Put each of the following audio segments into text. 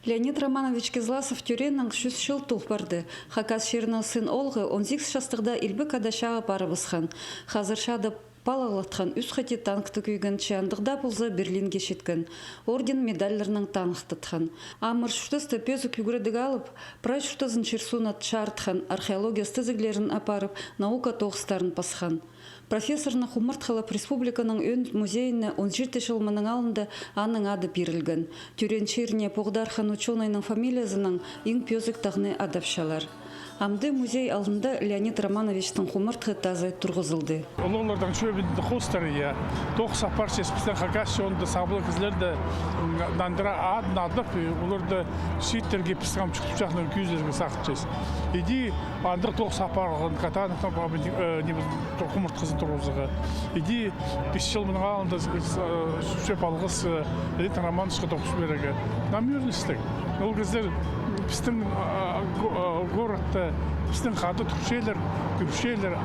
Леонид Романович Кизласов тюреннің 100 жыл тұлпарды. Хакас шерінің сын олғы 18 жастықда илбі кадашаға барыбысқан. Хазыр шады палалатқан үз қате танкты күйген чандығда бұлза Берлинге шеткен. Орден медальлерінің танықтытқан. Амыр шүртісті пезі күгірдігі алып, прай шүртізін черсуна чартқан, археология стызіглерін апарып, наука тоғыстарын пасқан. Профессорны Хумыртхалап республиканың өн музейіне 17 жылмының алында аның ады берілген. Тюрен черіне Погдархан ученайның фамилиясының ең пезік тағыны адапшалар. Амды музей алдында Леонид Романовичтің Хумыртхы тазы тұрғызылды. Олардан шөбінді қостары, тоқ сапар шеспістен Хакас шоғында сабылы кізлерді нандыра адын адып, оларды сүйеттерге пісқам чүктіп жақының күйіздерге сақытчыз. Иди андық тоқ сапарғын катанықтан Хумыртхызын тұрғызығы. Иди 5 жыл мұның алында шөп алғыз Леонид Романовичқа тоқсы берегі. Намерністік. Ол кездер біздің городта біздің қады тұршелер, күпшелер,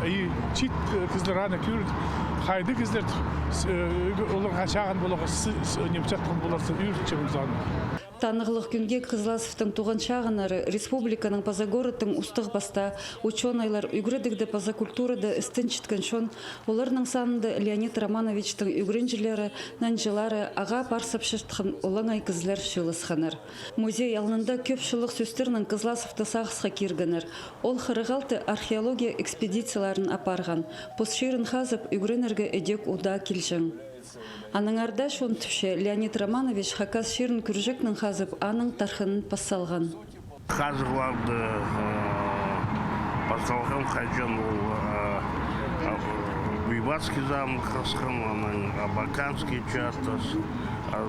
чит кіздер аны көрді. Қайды кіздер олар қашаған болуға немчаттың боласы үйіртші бұлзаны. Танығылық күнге Кызласовтың туған шағынары республиканың паза городтың ұстық баста ученайлар үйгірдігді паза культурады істін чіткен шон, оларның санында Леонид Романовичтың үйгірінжілері, нанжылары аға парсып шыштықын олаңай кізлер шылысқаныр. Музей алынында көпшілік сөстерінің Кызласовты сағысқа кергінір. Ол қырығалты археология экспедицияларын апарған. Посшерін қазып үйгірінерге әдек ұда келжің. Аның арда шон түпше Леонид Романович Хакас шерін күржікнің қазып аның тархынын пассалған. Қазырларды пассалған қайжан Уйватский замок қасқан, аның Абаканский частас,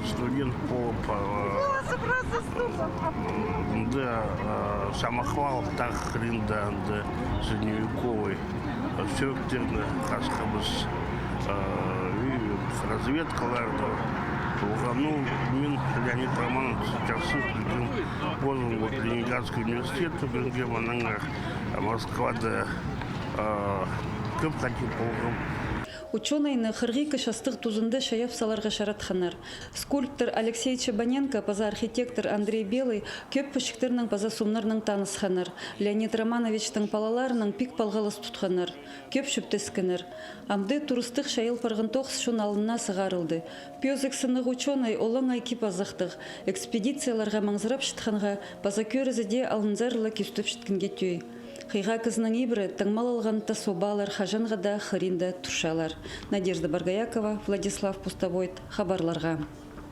студент поп, самохвал тақырында средневековый, сүйектерді қасқабыз разведкаларды болғану мен Леонид Романович жақсы позым Ленинградский университет бүгінге мұның Москвада көп қатеп болғым. Ученайны қырғикі шастық тузынды шаяп саларға шаратханар. Скульптор Алексей Чебаненко, паза архитектор Андрей Белый көп пүшіктерінің паза сумнарының танысханар. Леонид Романовичтың палаларының пик палғалыс тұтханар. Көп шүптескінер. Амды туристық шайыл парғын тоқс шун алынна сығарылды. Пезік сынық ученай олың айки пазақтық. Экспедицияларға маңзырап шытханға паза көрізіде алынзарлы кестіп шыткінге түй. Қиға кызның ибірі таңмал алғанта собалар, хажанғада, хыринда, тұршалар. Надежда Баргаякова, Владислав Пустовойт, хабарларға.